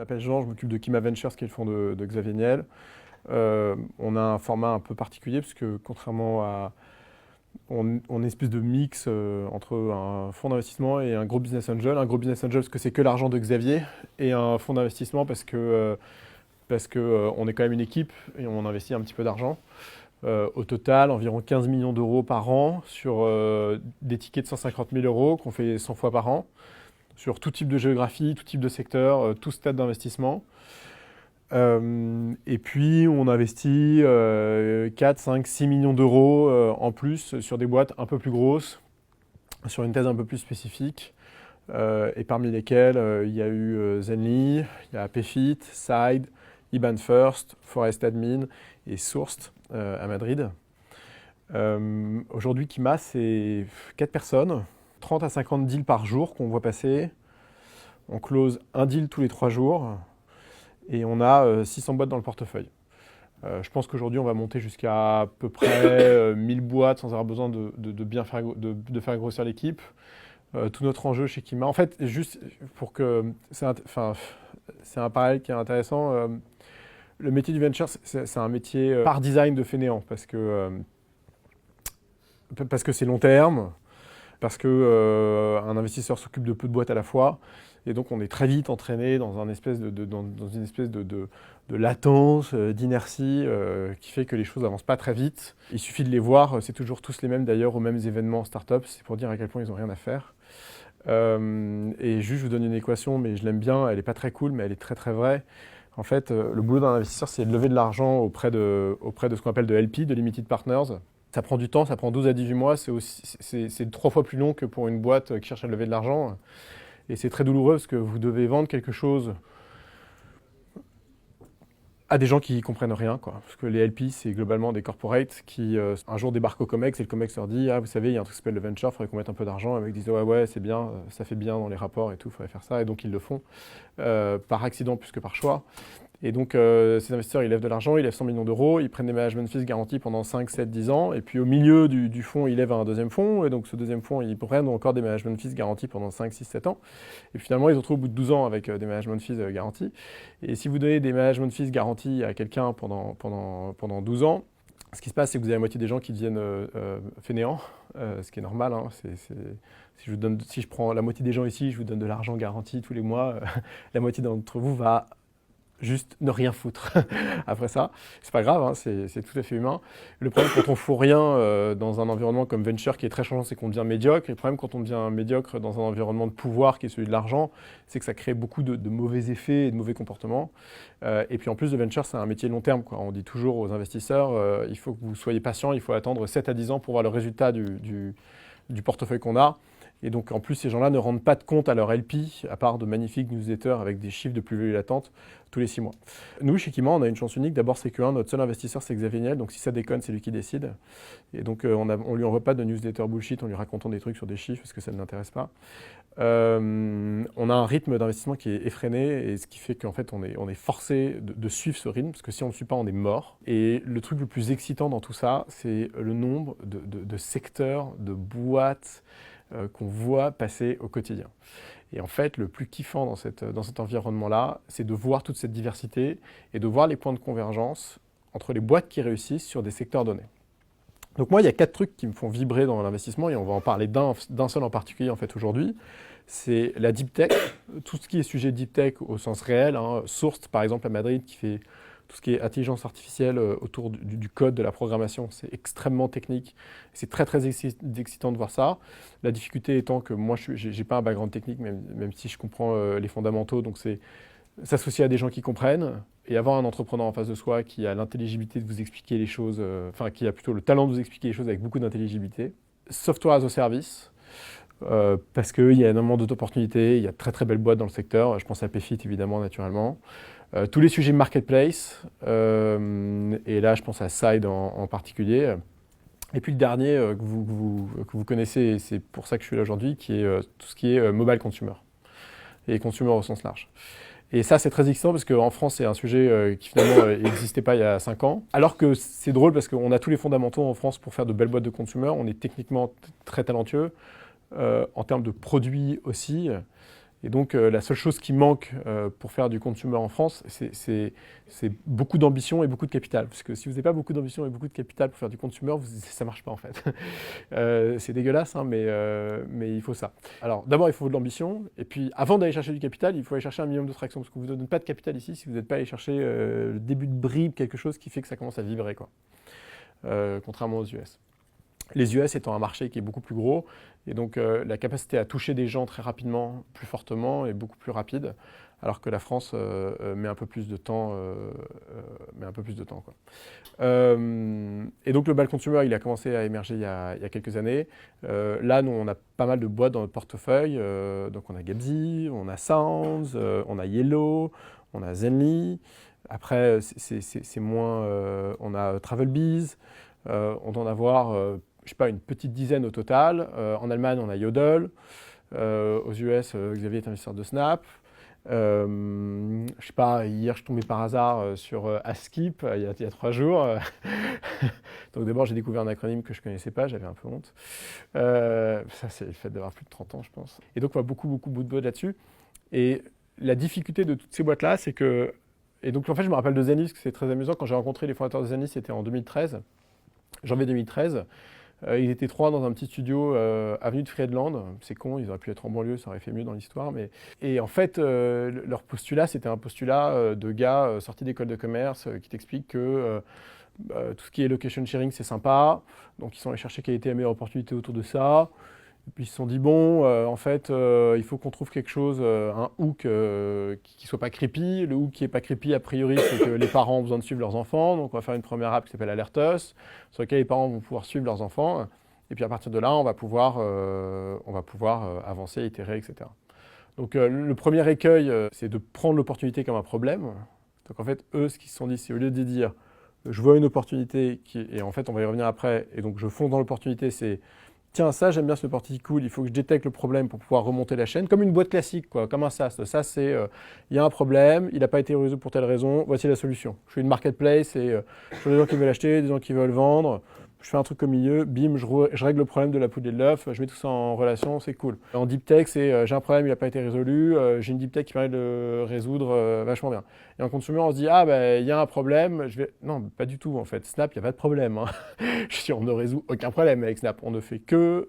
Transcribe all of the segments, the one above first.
m'appelle Jean, je m'occupe de Kima Ventures, qui est le fonds de Xavier Niel. On a un format un peu particulier, parce que contrairement à... On est une espèce de mix entre un fonds d'investissement et un gros business angel. Un gros business angel parce que c'est que l'argent de Xavier, et un fonds d'investissement parce que on est quand même une équipe et on investit un petit peu d'argent. Au total, environ 15 millions d'euros par an sur des tickets de 150 000 euros qu'on fait 100 fois par an, sur tout type de géographie, tout type de secteur, tout stade d'investissement. Et puis, on investit 4, 5, 6 millions d'euros en plus sur des boîtes un peu plus grosses, sur une thèse un peu plus spécifique, et parmi lesquelles il y a eu Zenly, il y a Payfit, Side, IBAN First, Forest Admin et Sourced à Madrid. Aujourd'hui, Kima, c'est 4 personnes, 30 à 50 deals par jour qu'on voit passer. On close un deal tous les 3 jours. Et on a 600 boîtes dans le portefeuille. Je pense qu'aujourd'hui, on va monter jusqu'à à peu près 1000 boîtes sans avoir besoin de bien faire grossir l'équipe. Tout notre enjeu chez Kima, en fait, juste pour que... c'est un parallèle qui est intéressant. Le métier du venture, c'est un métier par design de fainéant, parce que c'est long terme, parce qu'un investisseur s'occupe de peu de boîtes à la fois. Et donc, on est très vite entraîné dans une espèce de latence, d'inertie, qui fait que les choses n'avancent pas très vite. Il suffit de les voir, c'est toujours tous les mêmes d'ailleurs aux mêmes événements en start-up, c'est pour dire à quel point ils n'ont rien à faire. Et juste, je vous donne une équation, mais je l'aime bien, elle n'est pas très cool, mais elle est très très vraie. En fait, le boulot d'un investisseur, c'est de lever de l'argent auprès de ce qu'on appelle de LP, de Limited Partners. Ça prend du temps, ça prend 12 à 18 mois, c'est 3 fois plus long que pour une boîte qui cherche à lever de l'argent. Et c'est très douloureux parce que vous devez vendre quelque chose à des gens qui ne comprennent rien, quoi. Parce que les LP, c'est globalement des corporates qui un jour débarquent au COMEX et le COMEX leur dit « Ah, vous savez, il y a un truc qui s'appelle le venture, il faudrait qu'on mette un peu d'argent. » Et les mecs disent « Ouais, c'est bien, ça fait bien dans les rapports et tout, il faudrait faire ça. » Et donc, ils le font par accident plus que par choix. Et donc, ces investisseurs, ils lèvent de l'argent, ils lèvent 100 millions d'euros, ils prennent des management fees garantis pendant 5, 7, 10 ans. Et puis, au milieu du fonds, ils lèvent un deuxième fonds. Et donc, ce deuxième fonds, ils prennent encore des management fees garantis pendant 5, 6, 7 ans. Et puis, finalement, ils se retrouvent au bout de 12 ans avec des management fees garantis. Et si vous donnez des management fees garantis à quelqu'un pendant 12 ans, ce qui se passe, c'est que vous avez la moitié des gens qui deviennent fainéants, ce qui est normal. Hein. Si je prends la moitié des gens ici, je vous donne de l'argent garanti tous les mois, la moitié d'entre vous va juste ne rien foutre après ça. C'est pas grave, hein, c'est tout à fait humain. Le problème quand on fout rien dans un environnement comme venture qui est très changeant, c'est qu'on devient médiocre. Et le problème quand on devient médiocre dans un environnement de pouvoir qui est celui de l'argent, c'est que ça crée beaucoup de mauvais effets et de mauvais comportements. Et puis en plus, le venture, c'est un métier long terme, quoi. On dit toujours aux investisseurs, il faut que vous soyez patient, il faut attendre 7 à 10 ans pour voir le résultat du portefeuille qu'on a. Et donc, en plus, ces gens-là ne rendent pas de compte à leur LP, à part de magnifiques newsletters avec des chiffres de plus-value latente tous les 6 mois. Nous, chez Kima, on a une chance unique. D'abord, c'est que notre seul investisseur, c'est Xavier Niel. Donc, si ça déconne, c'est lui qui décide. Et donc, on ne lui envoie pas de newsletter bullshit en lui racontant des trucs sur des chiffres parce que ça ne l'intéresse pas. On a un rythme d'investissement qui est effréné, et ce qui fait qu'en fait, on est forcé de suivre ce rythme, parce que si on ne le suit pas, on est mort. Et le truc le plus excitant dans tout ça, c'est le nombre de secteurs, de boîtes, qu'on voit passer au quotidien. Et en fait, le plus kiffant dans cet environnement-là, c'est de voir toute cette diversité et de voir les points de convergence entre les boîtes qui réussissent sur des secteurs donnés. Donc moi, il y a 4 trucs qui me font vibrer dans l'investissement, et on va en parler d'un seul en particulier en fait aujourd'hui. C'est la deep tech, tout ce qui est sujet deep tech au sens réel, hein, Sourced par exemple à Madrid, qui fait tout ce qui est intelligence artificielle autour du code, de la programmation. C'est extrêmement technique. C'est très très excitant de voir ça. La difficulté étant que moi, je n'ai pas un background technique, même si je comprends les fondamentaux. Donc c'est s'associer à des gens qui comprennent et avoir un entrepreneur en face de soi qui a l'intelligibilité de vous expliquer les choses, qui a plutôt le talent de vous expliquer les choses avec beaucoup d'intelligibilité. Software as a service. Parce qu'il y a énormément d'opportunités, il y a de très très belles boîtes dans le secteur, je pense à Payfit évidemment, naturellement. Tous les sujets marketplace, et là je pense à Side en particulier. Et puis le dernier que vous connaissez, et c'est pour ça que je suis là aujourd'hui, qui est tout ce qui est mobile consumer, et consumer au sens large. Et ça, c'est très excitant parce qu'en France, c'est un sujet qui finalement n'existait pas il y a 5 ans. Alors que c'est drôle parce qu'on a tous les fondamentaux en France pour faire de belles boîtes de consumer, on est techniquement très talentueux. En termes de produits aussi. Et donc, la seule chose qui manque pour faire du consumer en France, c'est beaucoup d'ambition et beaucoup de capital. Parce que si vous n'avez pas beaucoup d'ambition et beaucoup de capital pour faire du consumer, ça ne marche pas en fait. C'est dégueulasse, hein, mais il faut ça. Alors, d'abord, il faut de l'ambition. Et puis, avant d'aller chercher du capital, il faut aller chercher un minimum de traction. Parce que vous ne donnez pas de capital ici si vous n'êtes pas allé chercher le début de bribe, quelque chose qui fait que ça commence à vibrer, quoi. Contrairement aux US. Les US étant un marché qui est beaucoup plus gros, et donc la capacité à toucher des gens très rapidement, plus fortement, est beaucoup plus rapide, alors que la France met un peu plus de temps. Quoi. Et donc le global consumer, il a commencé à émerger il y a quelques années. Là, nous, on a pas mal de boîtes dans notre portefeuille. Donc on a Gabzy, on a Sounds, on a Yellow, on a Zenly. Après, c'est moins... on a Travelbiz. On doit en avoir... je sais pas, une petite dizaine au total. En Allemagne, on a Yodel. Aux US, Xavier est investisseur de Snap. Je sais pas, hier, je suis tombé par hasard sur Askip, il y a 3 jours. Donc d'abord, j'ai découvert un acronyme que je connaissais pas, j'avais un peu honte. Ça, c'est le fait d'avoir plus de 30 ans, je pense. Et donc, on voit beaucoup de boîtes là-dessus. Et la difficulté de toutes ces boîtes-là, c'est que... Et donc, en fait, je me rappelle de Zenly, parce que c'est très amusant. Quand j'ai rencontré les fondateurs de Zenly, c'était en 2013, janvier 2013. Ils étaient 3 dans un petit studio avenue de Friedland. C'est con, ils auraient pu être en banlieue, ça aurait fait mieux dans l'histoire. Et en fait, leur postulat, c'était un postulat de gars sortis d'école de commerce qui t'expliquent que tout ce qui est location sharing, c'est sympa. Donc ils sont allés chercher quelle était la meilleure opportunité autour de ça. Et puis ils se sont dit, bon, en fait, il faut qu'on trouve quelque chose, un hook qui ne soit pas creepy. Le hook qui n'est pas creepy, a priori, c'est que les parents ont besoin de suivre leurs enfants. Donc on va faire une première app qui s'appelle Alertos, sur laquelle les parents vont pouvoir suivre leurs enfants. Et puis à partir de là, on va pouvoir avancer, itérer, etc. Donc le premier écueil, c'est de prendre l'opportunité comme un problème. Donc en fait, eux, ce qu'ils se sont dit, c'est au lieu de dire, je vois une opportunité, et en fait, on va y revenir après, et donc je fonce dans l'opportunité, c'est... Tiens, ça, j'aime bien ce parti cool, il faut que je détecte le problème pour pouvoir remonter la chaîne, comme une boîte classique, quoi, comme un SaaS. Le SaaS, c'est, il y a un problème, il n'a pas été résolu pour telle raison, voici la solution. Je fais une marketplace et je fais des gens qui veulent acheter, des gens qui veulent vendre, je fais un truc au milieu, bim, je règle le problème de la poudre et de l'œuf, je mets tout ça en relation, c'est cool. En deep tech, c'est j'ai un problème, il n'a pas été résolu, j'ai une deep tech qui permet de le résoudre vachement bien. Et en consumer, on se dit, ah ben, il y a un problème, Non, pas du tout en fait. Snap, il n'y a pas de problème. Hein. On ne résout aucun problème avec Snap. On ne fait que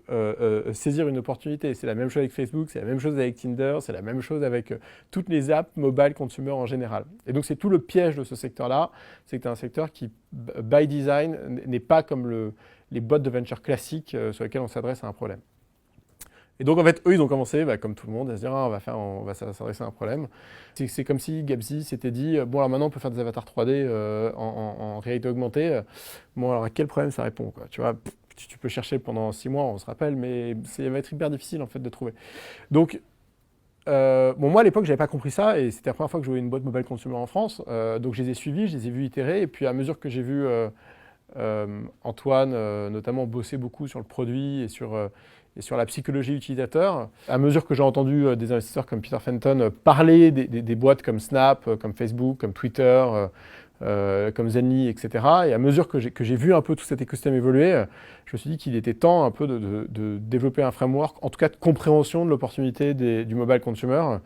saisir une opportunité. C'est la même chose avec Facebook, c'est la même chose avec Tinder, c'est la même chose avec toutes les apps mobile consumer en général. Et donc, c'est tout le piège de ce secteur-là, c'est que tu as un secteur qui, by design, n'est pas comme les boîtes de venture classiques sur lesquelles on s'adresse à un problème. Et donc, en fait, eux, ils ont commencé, comme tout le monde, à se dire, ah, on va s'adresser à un problème. C'est comme si Gabzy s'était dit, bon, alors maintenant, on peut faire des avatars 3D en réalité augmentée. Bon, alors, à quel problème ça répond, quoi, tu vois, tu peux chercher pendant 6 mois, on se rappelle, mais ça va être hyper difficile, en fait, de trouver. Donc, bon, moi, à l'époque, je n'avais pas compris ça, et c'était la première fois que je voyais une boîte mobile consumer en France. Donc, je les ai suivis, je les ai vus itérer, et puis à mesure que j'ai vu Antoine, notamment, bosser beaucoup sur le produit et sur la psychologie utilisateur. À mesure que j'ai entendu des investisseurs comme Peter Fenton parler des boîtes comme Snap, comme Facebook, comme Twitter, comme Zenly, etc. Et à mesure que j'ai vu un peu tout cet écosystème évoluer, je me suis dit qu'il était temps un peu de développer un framework, en tout cas de compréhension de l'opportunité du mobile consumer,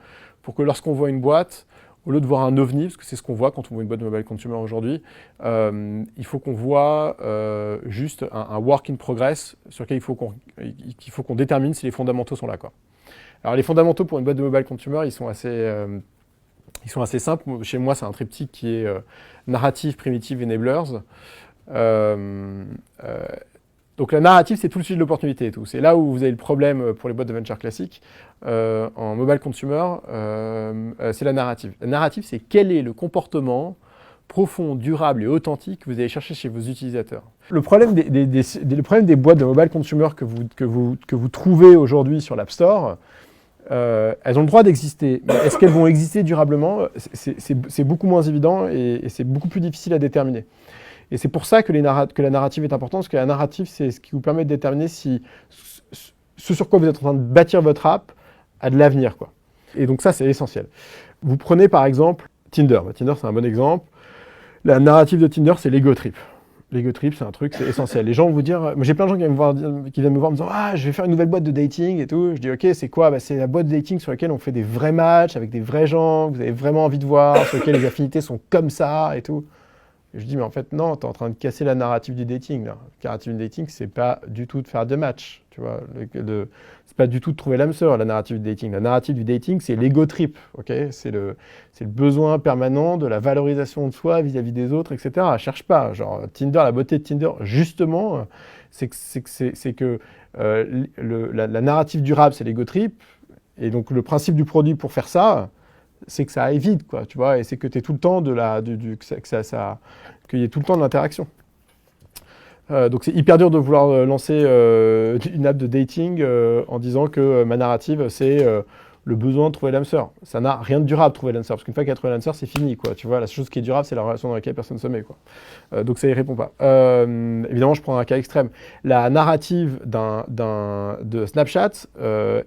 pour que lorsqu'on voit une boîte, au lieu de voir un ovni, parce que c'est ce qu'on voit quand on voit une boîte de mobile consumer aujourd'hui, il faut qu'on voit juste un work in progress sur lequel il faut qu'on détermine si les fondamentaux sont là, quoi. Alors les fondamentaux pour une boîte de mobile consumer, ils sont assez simples. Chez moi, c'est un triptyque qui est narrative, primitive, enablers. Donc la narrative, c'est tout le sujet de l'opportunité et tout. C'est là où vous avez le problème pour les boîtes de venture classiques. En mobile consumer, c'est la narrative. La narrative, c'est quel est le comportement profond, durable et authentique que vous allez chercher chez vos utilisateurs. Le problème des boîtes de mobile consumer que vous trouvez aujourd'hui sur l'App Store, elles ont le droit d'exister. Mais est-ce qu'elles vont exister durablement ? C'est beaucoup moins évident et c'est beaucoup plus difficile à déterminer. Et c'est pour ça que la narrative est importante, parce que la narrative, c'est ce qui vous permet de déterminer si ce sur quoi vous êtes en train de bâtir votre app a de l'avenir, quoi. Et donc ça, c'est essentiel. Vous prenez par exemple Tinder. Tinder, c'est un bon exemple. La narrative de Tinder, c'est l'ego trip. L'ego trip, c'est un truc, c'est essentiel. Les gens vont vous dire, moi j'ai plein de gens qui viennent me voir en me disant ah je vais faire une nouvelle boîte de dating et tout. Je dis ok c'est quoi? Bah, c'est la boîte de dating sur laquelle on fait des vrais matchs avec des vrais gens que vous avez vraiment envie de voir, sur lesquels les affinités sont comme ça et tout. Et je dis mais en fait non, tu es en train de casser la narrative du dating là. La narrative du dating c'est pas du tout de faire des matchs, tu vois. C'est pas du tout de trouver l'âme sœur la narrative du dating. La narrative du dating c'est l'ego trip, ok? C'est le besoin permanent de la valorisation de soi vis-à-vis des autres, etc. Cherche pas, genre Tinder, la beauté de Tinder, justement, c'est que la narrative durable, c'est l'ego trip, et donc le principe du produit pour faire ça, c'est que ça aille vite, quoi, tu vois, et c'est que tu aies tout le temps qu'il y ait tout le temps de l'interaction. Donc c'est hyper dur de vouloir lancer une app de dating en disant que ma narrative, c'est le besoin de trouver l'âme sœur. Ça n'a rien de durable, trouver l'âme sœur, parce qu'une fois qu'il y a trouvé l'âme sœur, c'est fini, quoi. Tu vois, la chose qui est durable, c'est la relation dans laquelle personne ne se met, quoi. Donc ça y répond pas. Évidemment, je prends un cas extrême. La narrative de Snapchat,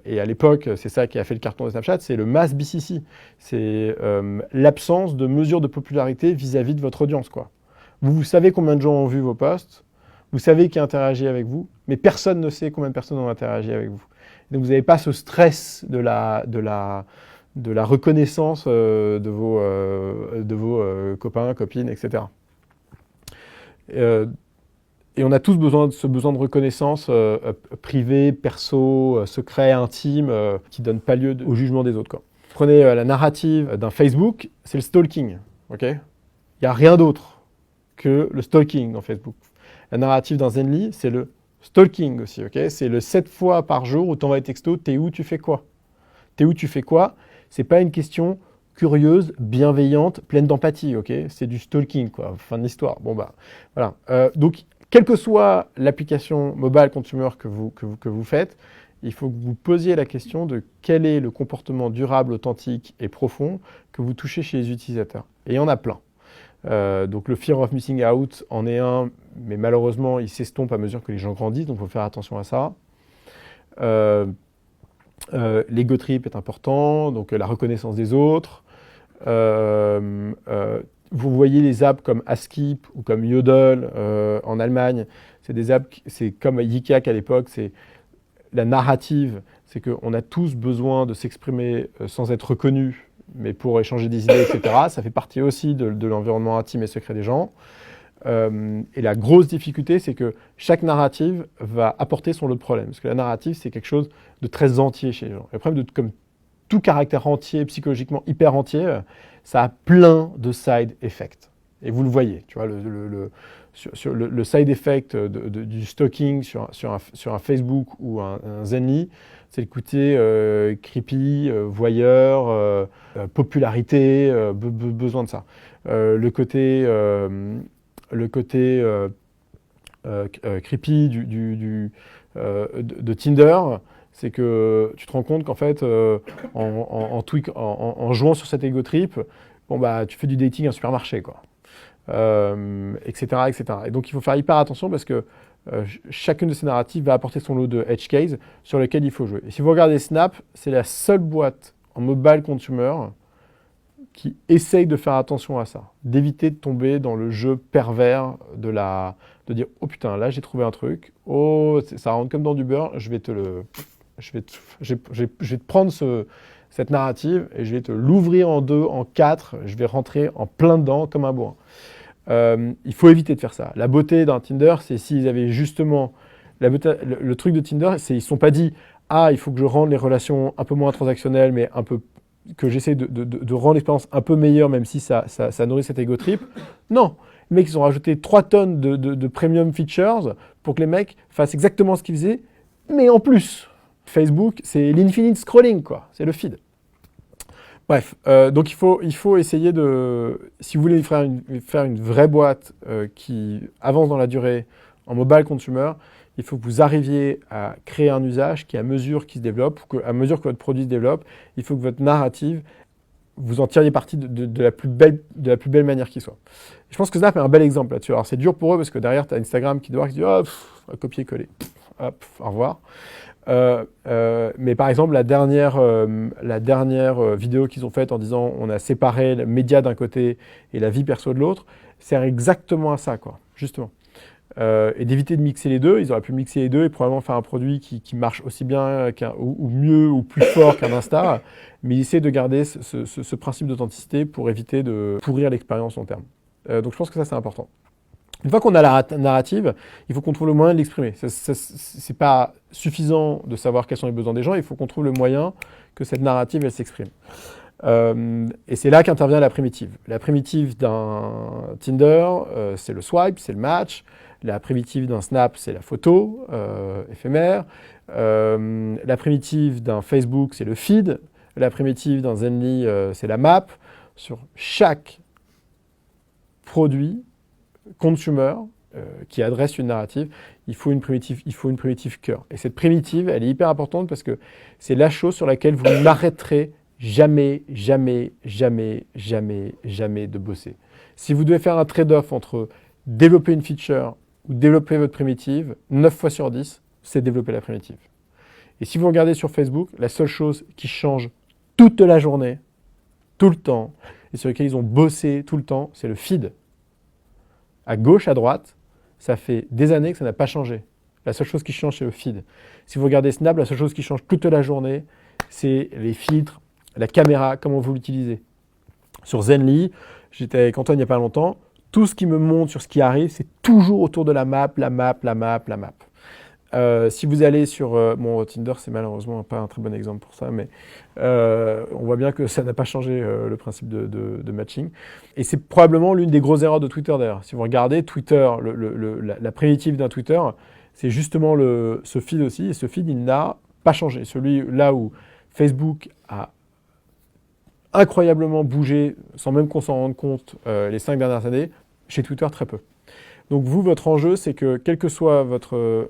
et à l'époque, c'est ça qui a fait le carton de Snapchat, c'est le mass BCC. C'est l'absence de mesure de popularité vis-à-vis de votre audience, quoi. Vous savez combien de gens ont vu vos posts, vous savez qui interagit avec vous, mais personne ne sait combien de personnes ont interagi avec vous. Donc vous n'avez pas ce stress de la reconnaissance de vos copains, copines, etc. Et on a tous besoin de ce besoin de reconnaissance privée, perso, secret, intime, qui ne donne pas lieu au jugement des autres, quoi. Prenez la narrative d'un Facebook, c'est le stalking. Okay, il n'y a rien d'autre que le stalking dans Facebook. La narrative d'un Zenly, c'est le stalking aussi. Okay, c'est le 7 fois par jour où tu envoies des textos, t'es où, tu fais quoi? T'es où, tu fais quoi? C'est pas une question curieuse, bienveillante, pleine d'empathie. Okay, c'est du stalking, quoi. Fin de l'histoire. Bon, bah, voilà. Donc, quelle que soit l'application mobile consumer que vous faites, il faut que vous posiez la question de quel est le comportement durable, authentique et profond que vous touchez chez les utilisateurs. Et il y en a plein. Donc le fear of missing out en est un, mais malheureusement il s'estompe à mesure que les gens grandissent, donc il faut faire attention à ça. L'ego trip est important, donc la reconnaissance des autres. Vous voyez les apps comme Askip ou comme Yodel en Allemagne, c'est des apps, c'est comme Yikyak à l'époque, c'est la narrative, c'est qu'on a tous besoin de s'exprimer sans être reconnus, mais pour échanger des idées, etc. Ça fait partie aussi de l'environnement intime et secret des gens. Et la grosse difficulté, c'est que chaque narrative va apporter son lot de problèmes. Parce que la narrative, c'est quelque chose de très entier chez les gens. Et le problème, comme tout caractère entier, psychologiquement hyper entier, ça a plein de side effects. Et vous le voyez, tu vois, le side effect du stalking sur un Facebook ou un Zenly, c'est le côté creepy, voyeur, popularité, besoin de ça. Le côté creepy de Tinder, c'est que tu te rends compte qu'en fait, en jouant sur cet ego trip, bon, bah, tu fais du dating à un supermarché, quoi. Etc., etc. Et donc il faut faire hyper attention parce que chacune de ces narratives va apporter son lot de edge case sur lesquels il faut jouer. Et si vous regardez Snap, c'est la seule boîte en mobile consumer qui essaye de faire attention à ça, d'éviter de tomber dans le jeu pervers de dire oh putain là j'ai trouvé un truc, oh ça rentre comme dans du beurre, je vais te prendre cette narrative et je vais te l'ouvrir en 2, en 4, je vais rentrer en plein dedans comme un bourrin. Il faut éviter de faire ça. La beauté d'un Tinder, c'est s'ils avaient justement... Le truc de Tinder, c'est ils ne se sont pas dit « Ah, il faut que je rende les relations un peu moins transactionnelles, mais un peu que j'essaie de rendre l'expérience un peu meilleure, même si ça nourrit cet ego trip. » Non, les mecs, ils ont rajouté 3 tonnes de premium features pour que les mecs fassent exactement ce qu'ils faisaient, mais en plus. Facebook, c'est l'infinite scrolling, quoi. C'est le feed. Bref, donc il faut essayer de... Si vous voulez faire une vraie boîte qui avance dans la durée en mobile consumer, il faut que vous arriviez à créer un usage qui, à mesure qu'il se développe, à mesure que votre produit se développe, il faut que votre narrative, vous en tiriez parti de la plus belle manière qui soit. Je pense que Snap est un bel exemple là-dessus. Alors c'est dur pour eux parce que derrière, tu as Instagram qui doit dire oh, copier-coller, hop, au revoir. Mais par exemple, la dernière vidéo qu'ils ont faite en disant on a séparé le média d'un côté et la vie perso de l'autre, sert exactement à ça, quoi, justement. et d'éviter de mixer les deux. Ils auraient pu mixer les deux et probablement faire un produit qui marche aussi bien ou mieux ou plus fort qu'un Insta, mais ils essaient de garder ce principe d'authenticité pour éviter de pourrir l'expérience long terme. Donc je pense que ça c'est important. Une fois qu'on a la narrative, il faut qu'on trouve le moyen de l'exprimer. C'est pas suffisant de savoir quels sont les besoins des gens, il faut qu'on trouve le moyen que cette narrative, elle s'exprime. Et c'est là qu'intervient la primitive. La primitive d'un Tinder, c'est le swipe, c'est le match. La primitive d'un Snap, c'est la photo éphémère. La primitive d'un Facebook, c'est le feed. La primitive d'un Zenly, c'est la map. Sur chaque produit, consumer, qui adresse une narrative, il faut une primitive cœur. Et cette primitive, elle est hyper importante parce que c'est la chose sur laquelle vous n'arrêterez jamais, jamais, jamais, jamais, jamais de bosser. Si vous devez faire un trade-off entre développer une feature ou développer votre primitive, 9 fois sur 10, c'est développer la primitive. Et si vous regardez sur Facebook, la seule chose qui change toute la journée, tout le temps, et sur laquelle ils ont bossé tout le temps, c'est le feed. À gauche, à droite, ça fait des années que ça n'a pas changé. La seule chose qui change, c'est le feed. Si vous regardez Snap, la seule chose qui change toute la journée, c'est les filtres, la caméra, comment vous l'utilisez. Sur Zenly, j'étais avec Antoine il n'y a pas longtemps, tout ce qui me montre sur ce qui arrive, c'est toujours autour de la map. Si vous allez sur... bon, Tinder, c'est malheureusement pas un très bon exemple pour ça, mais on voit bien que ça n'a pas changé le principe de matching. Et c'est probablement l'une des grosses erreurs de Twitter d'ailleurs. Si vous regardez Twitter, la primitive d'un Twitter, c'est justement ce feed aussi, et ce feed, il n'a pas changé. Celui là où Facebook a incroyablement bougé, sans même qu'on s'en rende compte, les 5 dernières années, chez Twitter, très peu. Donc vous, votre enjeu, c'est que quelle que soit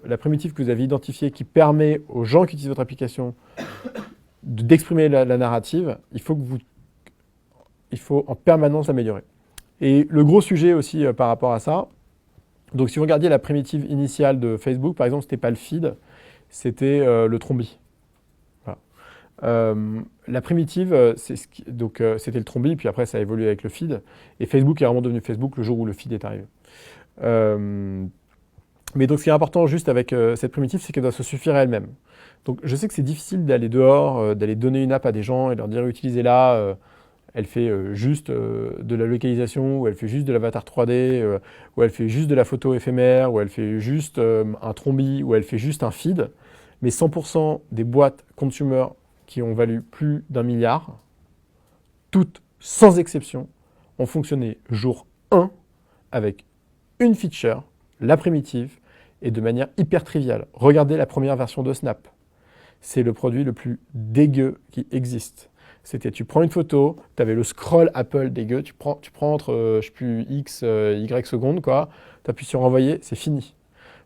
la primitive que vous avez identifiée qui permet aux gens qui utilisent votre application d'exprimer la narrative, il faut en permanence l'améliorer. Et le gros sujet aussi par rapport à ça, donc si vous regardiez la primitive initiale de Facebook, par exemple, ce n'était pas le feed, c'était le trombi. La primitive, c'était le trombi, puis après ça a évolué avec le feed, et Facebook est vraiment devenu Facebook le jour où le feed est arrivé. Mais donc ce qui est important juste avec cette primitive, c'est qu'elle doit se suffire à elle-même. Donc je sais que c'est difficile d'aller dehors, d'aller donner une app à des gens et leur dire utilisez-la, elle fait juste de la localisation, ou elle fait juste de l'avatar 3D, ou elle fait juste de la photo éphémère, ou elle fait juste un trombi, ou elle fait juste un feed. Mais 100% des boîtes consumer qui ont valu plus d'1 milliard, toutes, sans exception, ont fonctionné jour 1 avec une feature, la primitive, et de manière hyper triviale. Regardez la première version de Snap. C'est le produit le plus dégueu qui existe. C'était, tu prends une photo, tu avais le scroll Apple dégueu, tu prends entre, je sais plus, X, Y secondes, quoi, tu appuies sur envoyer, c'est fini.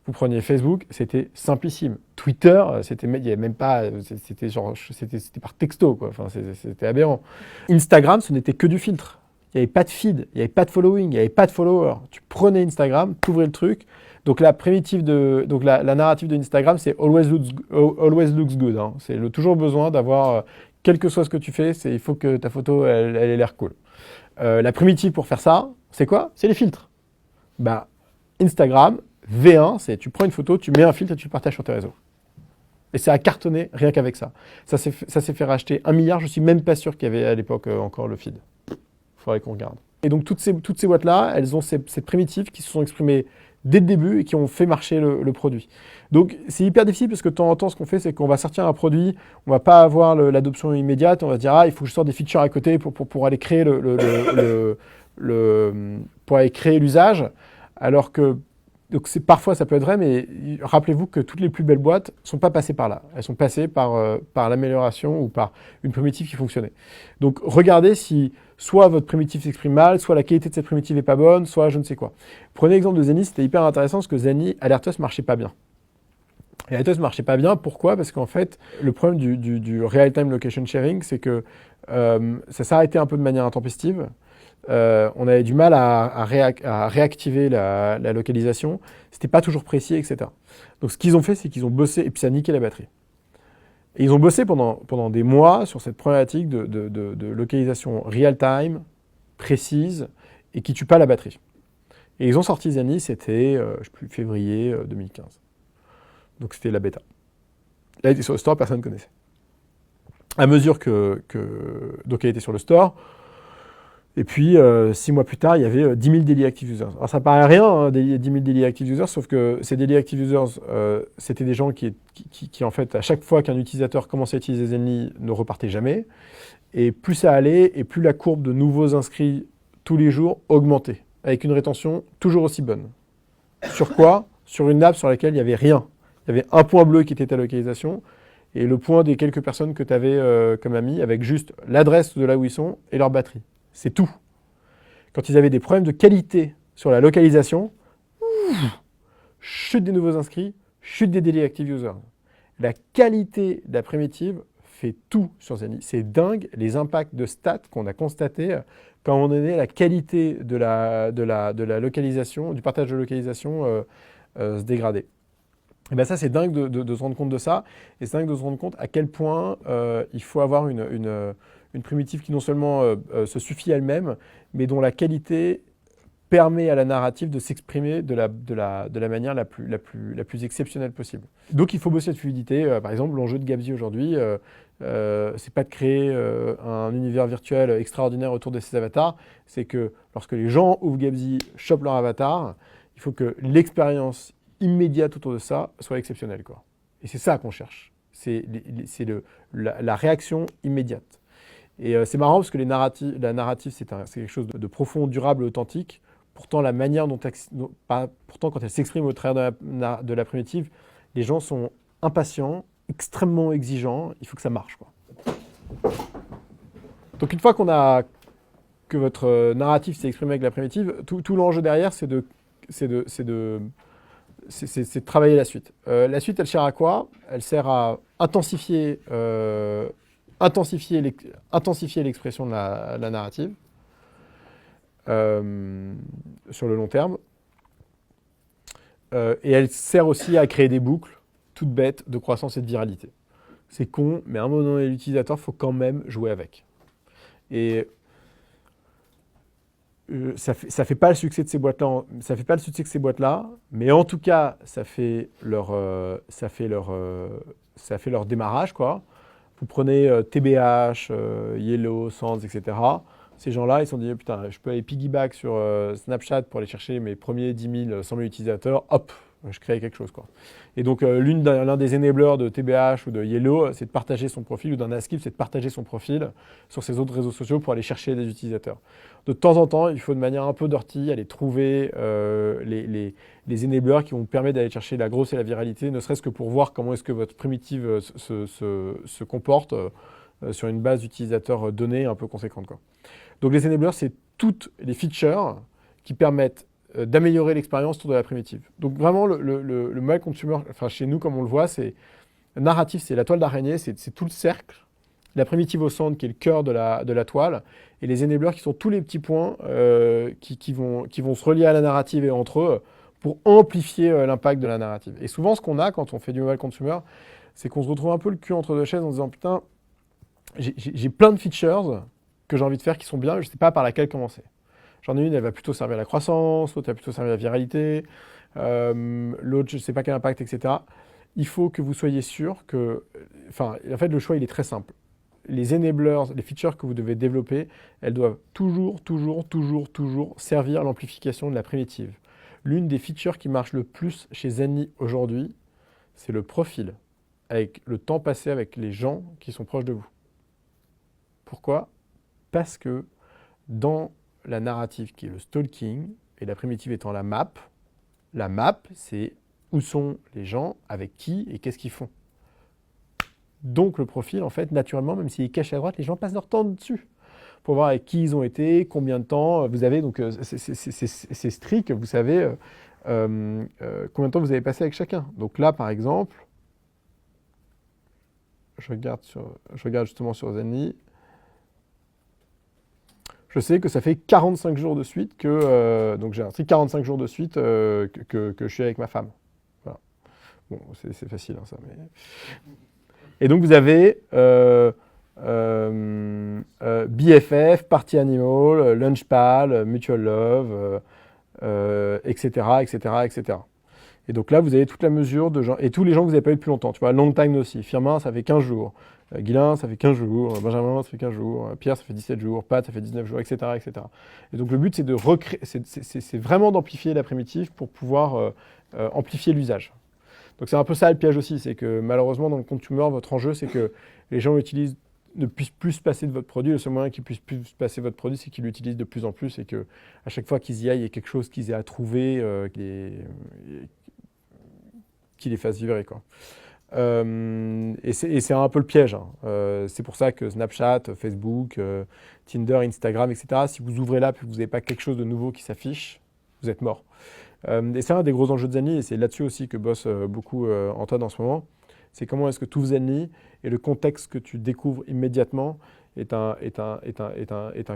Vous preniez Facebook, c'était simplissime. Twitter, il y avait même pas, c'était par texto, quoi. Enfin, c'était aberrant. Instagram, ce n'était que du filtre. Il n'y avait pas de feed, il n'y avait pas de following, il n'y avait pas de follower. Tu prenais Instagram, tu ouvrais le truc. Donc la primitive la narrative de Instagram, c'est always looks good. Hein. C'est toujours besoin d'avoir, quel que soit ce que tu fais, il faut que ta photo, elle ait l'air cool. La primitive pour faire ça, c'est quoi? C'est les filtres. Bah, Instagram, V1, c'est tu prends une photo, tu mets un filtre et tu le partages sur tes réseaux. Et ça a cartonné rien qu'avec ça. Ça s'est fait racheter 1 milliard, je suis même pas sûr qu'il y avait à l'époque encore le feed. Il faudrait qu'on regarde. Et donc toutes ces boîtes-là, elles ont ces primitives qui se sont exprimées dès le début et qui ont fait marcher le produit. Donc c'est hyper difficile parce que de temps en temps, ce qu'on fait, c'est qu'on va sortir un produit, on va pas avoir l'adoption immédiate, on va dire il faut que je sorte des features à côté pour aller créer pour aller créer l'usage, alors que donc parfois ça peut être vrai, mais rappelez-vous que toutes les plus belles boîtes ne sont pas passées par là. Elles sont passées par l'amélioration ou par une primitive qui fonctionnait. Donc regardez si soit votre primitive s'exprime mal, soit la qualité de cette primitive n'est pas bonne, soit je ne sais quoi. Prenez l'exemple de Zenly, c'était hyper intéressant parce que Zenly, Alertos ne marchait pas bien. Et Alertos ne marchait pas bien, pourquoi? Parce qu'en fait, le problème du real-time location sharing, c'est que ça s'arrêtait un peu de manière intempestive. On avait du mal à réactiver la localisation. C'était pas toujours précis, etc. Donc ce qu'ils ont fait, c'est qu'ils ont bossé, et puis ça a niqué la batterie. Et ils ont bossé pendant des mois sur cette problématique de localisation real-time, précise, et qui tue pas la batterie. Et ils ont sorti Zenly, c'était, je sais plus, février 2015. Donc c'était la bêta. Elle était sur le store, personne ne connaissait. À mesure donc elle était sur le store, et puis 6 mois plus tard, il y avait 10 000 daily active users. Alors ça paraît rien, hein, 10 000 daily active users, sauf que ces daily active users, c'était des gens qui, en fait, à chaque fois qu'un utilisateur commençait à utiliser Zenly, ne repartaient jamais. Et plus ça allait, et plus la courbe de nouveaux inscrits tous les jours augmentait, avec une rétention toujours aussi bonne. Sur quoi? Sur une app sur laquelle il n'y avait rien. Il y avait un point bleu qui était ta localisation, et le point des quelques personnes que tu avais comme amis, avec juste l'adresse de là où ils sont et leur batterie. C'est tout. Quand ils avaient des problèmes de qualité sur la localisation, chute des nouveaux inscrits, chute des daily active users. La qualité de la primitive fait tout sur Zenly. C'est dingue les impacts de stats qu'on a constatés quand on donné la qualité de la localisation, du partage de localisation se dégrader. Et bien ça, c'est dingue de se rendre compte de ça, et c'est dingue de se rendre compte à quel point il faut avoir une primitive qui non seulement se suffit elle-même, mais dont la qualité permet à la narrative de s'exprimer de la manière la plus exceptionnelle possible. Donc il faut bosser cette fluidité. Par exemple, l'enjeu de Gabzy aujourd'hui, c'est pas de créer un univers virtuel extraordinaire autour de ces avatars, c'est que lorsque les gens ouvrent Gabzy, chopent leur avatar, il faut que l'expérience immédiate autour de ça soit exceptionnelle, quoi. Et c'est ça qu'on cherche. C'est la réaction immédiate. Et c'est marrant parce que la narrative, c'est quelque chose de profond, durable, authentique. Pourtant, la manière pourtant, quand elle s'exprime au travers de la primitive, les gens sont impatients, extrêmement exigeants. Il faut que ça marche, quoi. Donc, une fois que votre narrative s'est exprimé avec la primitive, tout l'enjeu derrière, c'est de travailler la suite. La suite, elle sert à quoi? Elle sert à intensifier l'expression de la narrative sur le long terme. Et elle sert aussi à créer des boucles toutes bêtes de croissance et de viralité. C'est con, mais à un moment donné, l'utilisateur, il faut quand même jouer avec. Et ça fait pas le succès de ces boîtes-là, mais en tout cas, ça fait leur démarrage, quoi. Vous prenez TBH, Yellow, Sands, etc. Ces gens-là, ils se sont dit, putain, je peux aller piggyback sur Snapchat pour aller chercher mes premiers 10 000, 100 000 utilisateurs. Hop, je crée quelque chose, quoi. Et donc, l'un des enablers de TBH ou de Yellow, c'est de partager son profil, ou d'un Askip, c'est de partager son profil sur ses autres réseaux sociaux pour aller chercher des utilisateurs. De temps en temps, il faut de manière un peu dirty aller trouver les enablers qui vont permettre d'aller chercher la grosse et la viralité, ne serait-ce que pour voir comment est-ce que votre primitive se comporte sur une base d'utilisateurs donnée un peu conséquente, quoi. Donc les enablers, c'est toutes les features qui permettent d'améliorer l'expérience autour de la primitive. Donc vraiment, le modèle consumer, enfin chez nous, comme on le voit, c'est narratif, c'est la toile d'araignée, c'est tout le cercle. La primitive au centre qui est le cœur de la toile, et les enablers qui sont tous les petits points qui vont se relier à la narrative et entre eux pour amplifier l'impact de la narrative. Et souvent, ce qu'on a quand on fait du mobile consumer, c'est qu'on se retrouve un peu le cul entre deux chaises en se disant « Putain, j'ai plein de features que j'ai envie de faire qui sont bien, mais je ne sais pas par laquelle commencer. J'en ai une, elle va plutôt servir à la croissance, l'autre, elle va plutôt servir à la viralité, l'autre, je ne sais pas quel impact, etc. » Il faut que vous soyez sûr que... Enfin, en fait, le choix, il est très simple. Les enablers, les features que vous devez développer, elles doivent toujours servir à l'amplification de la primitive. L'une des features qui marche le plus chez Zenly aujourd'hui, c'est le profil, avec le temps passé avec les gens qui sont proches de vous. Pourquoi? Parce que dans la narrative qui est le stalking, et la primitive étant la map, c'est où sont les gens, avec qui et qu'est-ce qu'ils font. Donc le profil, en fait, naturellement, même s'il est caché à droite, les gens passent leur temps dessus pour voir avec qui ils ont été, combien de temps vous avez. Donc c'est strict, vous savez combien de temps vous avez passé avec chacun. Donc là, par exemple, je regarde justement sur Zenly. Je sais que ça fait 45 jours de suite donc j'ai inscrit 45 jours de suite que je suis avec ma femme. Voilà. Bon, c'est facile, hein, ça. Mais... Et donc vous avez BFF, Party Animal, Lunchpal, Mutual Love, etc., etc., etc. Et donc là, vous avez toute la mesure de gens, et tous les gens que vous n'avez pas eu depuis longtemps. Tu vois, long time aussi. Firmin, ça fait 15 jours. Guylain, ça fait 15 jours. Benjamin, ça fait 15 jours. Pierre, ça fait 17 jours. Pat, ça fait 19 jours, etc., etc. Et donc le but, c'est de recréer, c'est vraiment d'amplifier la primitive pour pouvoir amplifier l'usage. Donc c'est un peu ça le piège aussi, c'est que malheureusement, dans le consumer, votre enjeu, c'est que les gens ne puissent plus se passer de votre produit. Le seul moyen qu'ils puissent plus se passer de votre produit, c'est qu'ils l'utilisent de plus en plus et que à chaque fois qu'ils y aillent, il y a quelque chose qu'ils aient à trouver, qui les fasse vibrer, quoi. Et c'est un peu le piège, hein. C'est pour ça que Snapchat, Facebook, Tinder, Instagram, etc., si vous ouvrez l'app et que vous n'avez pas quelque chose de nouveau qui s'affiche, vous êtes mort. Et c'est un des gros enjeux de Zenly, et c'est là-dessus aussi que bosse beaucoup Antoine en ce moment. C'est comment est-ce que tout Zenly et le contexte que tu découvres immédiatement est un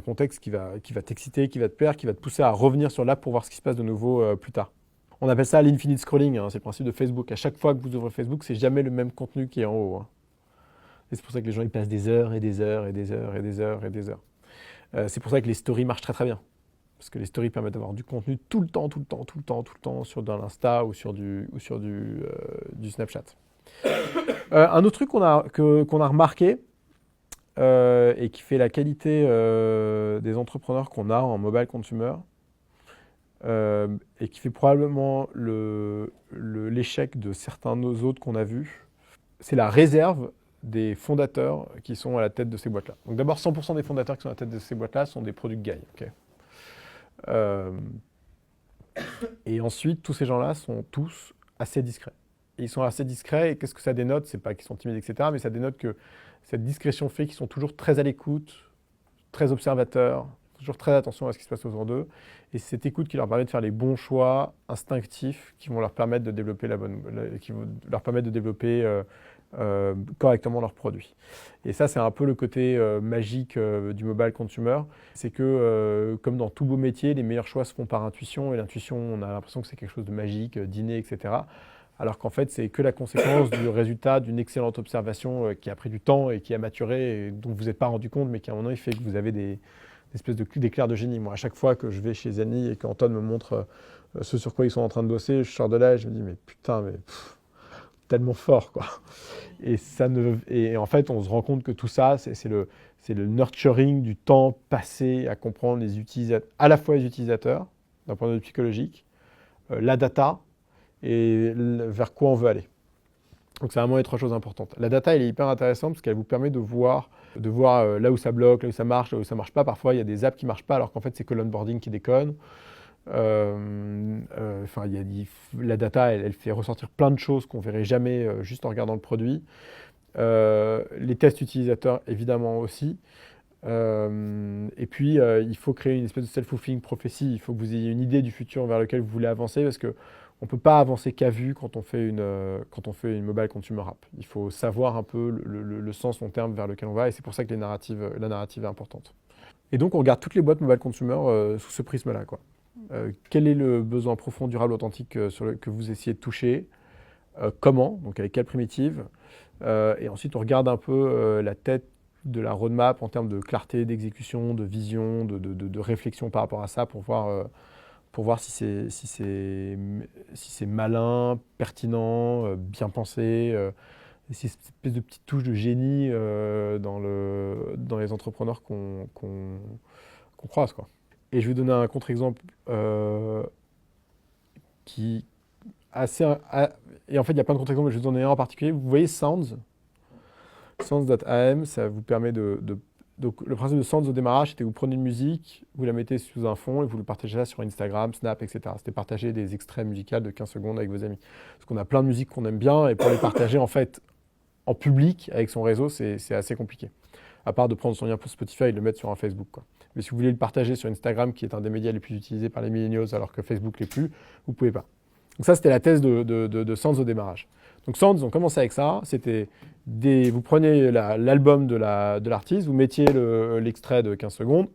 contexte qui va t'exciter, qui va te plaire, qui va te pousser à revenir sur l'app pour voir ce qui se passe de nouveau plus tard. On appelle ça l'infinite scrolling, hein, c'est le principe de Facebook. À chaque fois que vous ouvrez Facebook, c'est jamais le même contenu qui est en haut, hein. Et c'est pour ça que les gens ils passent des heures et des heures et des heures et des heures et des heures. C'est pour ça que les stories marchent très très bien. Parce que les stories permettent d'avoir du contenu tout le temps, tout le temps, tout le temps, tout le temps sur de l'Insta ou sur du Snapchat. Un autre truc qu'on a remarqué et qui fait la qualité des entrepreneurs qu'on a en mobile consumer, et qui fait probablement l'échec de certains autres qu'on a vus, c'est la réserve des fondateurs qui sont à la tête de ces boîtes-là. Donc d'abord, 100% des fondateurs qui sont à la tête de ces boîtes-là sont des product guys. Okay. Et ensuite, tous ces gens-là sont tous assez discrets. Et ils sont assez discrets, et qu'est-ce que ça dénote? C'est pas qu'ils sont timides, etc., mais ça dénote que cette discrétion fait qu'ils sont toujours très à l'écoute, très observateurs, toujours très attention à ce qui se passe autour d'eux. Et c'est cette écoute qui leur permet de faire les bons choix instinctifs qui vont leur permettre de développer correctement leurs produits. Et ça, c'est un peu le côté magique du mobile consumer. C'est que, comme dans tout beau métier, les meilleurs choix se font par intuition. Et l'intuition, on a l'impression que c'est quelque chose de magique, d'inné, etc. Alors qu'en fait, c'est que la conséquence du résultat d'une excellente observation qui a pris du temps et qui a maturé, et dont vous n'êtes pas rendu compte, mais qui à un moment donné fait que vous avez des espèces d'éclairs de génie. Moi, à chaque fois que je vais chez Zenly et qu'Antoine me montre ce sur quoi ils sont en train de bosser, je sors de là et je me dis, mais putain, mais tellement fort, quoi. Et en fait, on se rend compte que tout ça, c'est le nurturing du temps passé à comprendre les utilisateurs, à la fois les utilisateurs, d'un point de vue psychologique, la data, et vers quoi on veut aller. Donc c'est vraiment les trois choses importantes. La data, elle est hyper intéressante parce qu'elle vous permet de voir là où ça bloque, là où ça marche pas. Parfois, il y a des apps qui ne marchent pas alors qu'en fait, c'est que l'onboarding qui déconne. La data, elle fait ressortir plein de choses qu'on ne verrait jamais juste en regardant le produit. Les tests utilisateurs, évidemment aussi. Et puis, il faut créer une espèce de self-fulfilling prophecy. Il faut que vous ayez une idée du futur vers lequel vous voulez avancer parce que on ne peut pas avancer qu'à vue quand on fait une mobile consumer app. Il faut savoir un peu le sens long terme vers lequel on va et c'est pour ça que la narrative est importante. Et donc, on regarde toutes les boîtes mobile consumer sous ce prisme-là, quoi. Quel est le besoin profond, durable, authentique que vous essayez de toucher? Comment? Donc, avec quelle primitive? Et ensuite, on regarde un peu la tête de la roadmap en termes de clarté, d'exécution, de vision, de réflexion par rapport à ça pour voir si c'est malin, pertinent, bien pensé, si c'est cette espèce de petite touche de génie dans les entrepreneurs qu'on croise, quoi. Et je vais donner un contre-exemple qui assez... Et en fait, il y a plein de contre-exemples, mais je vais vous donner un en particulier. Vous voyez Sounds? Sounds.am, ça vous permet Donc, le principe de Sounds au démarrage, c'était que vous prenez une musique, vous la mettez sous un fond et vous le partagez ça sur Instagram, Snap, etc. C'était partager des extraits musicaux de 15 secondes avec vos amis. Parce qu'on a plein de musiques qu'on aime bien et pour les partager, en fait, en public, avec son réseau, c'est assez compliqué. À part de prendre son lien pour Spotify et de le mettre sur un Facebook, quoi. Mais si vous voulez le partager sur Instagram, qui est un des médias les plus utilisés par les millennials, alors que Facebook l'est plus, vous ne pouvez pas. Donc ça, c'était la thèse de Sounds au démarrage. Donc Sounds, on commençait avec ça. C'était vous preniez l'album de l'artiste, vous mettiez l'extrait de 15 secondes,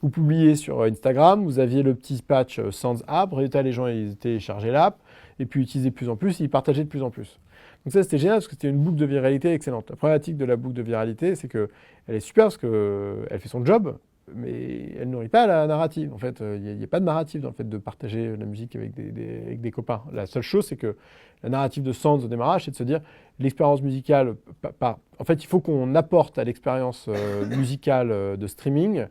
vous publiez sur Instagram, vous aviez le petit patch Sounds App, résultat, les gens ils téléchargeaient l'app, et puis utilisaient de plus en plus, et ils partageaient de plus en plus. Donc ça, c'était génial, parce que c'était une boucle de viralité excellente. La problématique de la boucle de viralité, c'est qu'elle est super, parce qu'elle fait son job, mais elle nourrit pas la narrative. En fait, il n'y a pas de narrative dans le fait de partager la musique avec avec des copains. La seule chose, c'est que la narrative de Sands au démarrage, c'est de se dire l'expérience musicale. En fait, il faut qu'on apporte à l'expérience musicale de streaming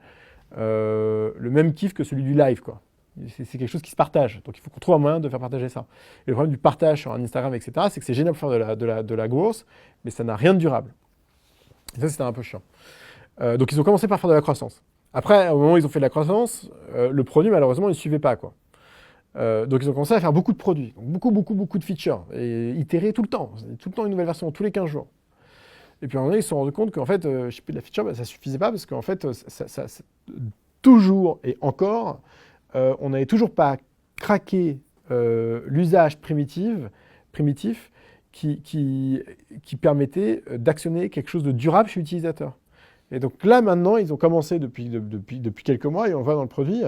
le même kiff que celui du live, quoi. C'est quelque chose qui se partage. Donc il faut qu'on trouve un moyen de faire partager ça. Et le problème du partage sur un Instagram, etc., c'est que c'est génial pour faire de la growth, mais ça n'a rien de durable. Et ça, c'était un peu chiant. Donc ils ont commencé par faire de la croissance. Après, au moment où ils ont fait de la croissance, le produit, malheureusement, il ne suivait pas, quoi. Donc ils ont commencé à faire beaucoup de produits, donc beaucoup de features, et itérer tout le temps une nouvelle version, tous les 15 jours. Et puis à un moment donné, ils se sont rendus compte qu'en fait, je sais plus, de la feature, ça ne suffisait pas, parce qu'en fait, toujours et encore, on n'avait toujours pas craqué l'usage primitif qui permettait d'actionner quelque chose de durable chez l'utilisateur. Et donc là, maintenant, ils ont commencé depuis quelques mois, et on le voit dans le produit,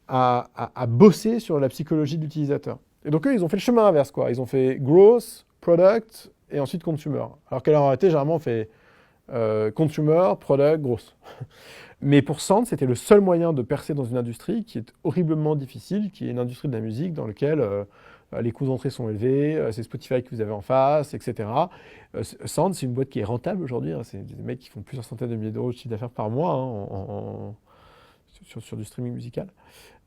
à bosser sur la psychologie de l'utilisateur. Et donc eux, ils ont fait le chemin inverse, quoi. Ils ont fait growth, product, et ensuite consumer. Alors qu'elle en réalité, généralement, on fait consumer, product, growth. Mais pour Sands, c'était le seul moyen de percer dans une industrie qui est horriblement difficile, qui est une industrie de la musique dans laquelle les coûts d'entrée sont élevés, c'est Spotify que vous avez en face, etc. Sands, c'est une boîte qui est rentable aujourd'hui. Hein, c'est des mecs qui font plusieurs centaines de milliers d'euros de chiffre d'affaires par mois hein, sur du streaming musical,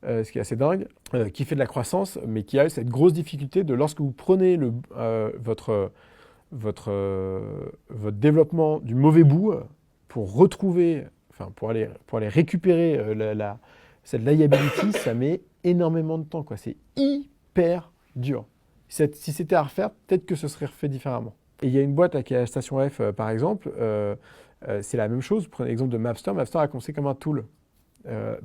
ce qui est assez dingue, qui fait de la croissance, mais qui a cette grosse difficulté de lorsque vous prenez votre développement du mauvais bout pour retrouver, enfin pour aller récupérer cette liability, ça met énormément de temps, quoi. C'est hyper dur. Si c'était à refaire, peut-être que ce serait refait différemment. Et il y a une boîte là, qui est à la Station F, par exemple, c'est la même chose. Prenez l'exemple de Mapster. Mapster a commencé comme un tool.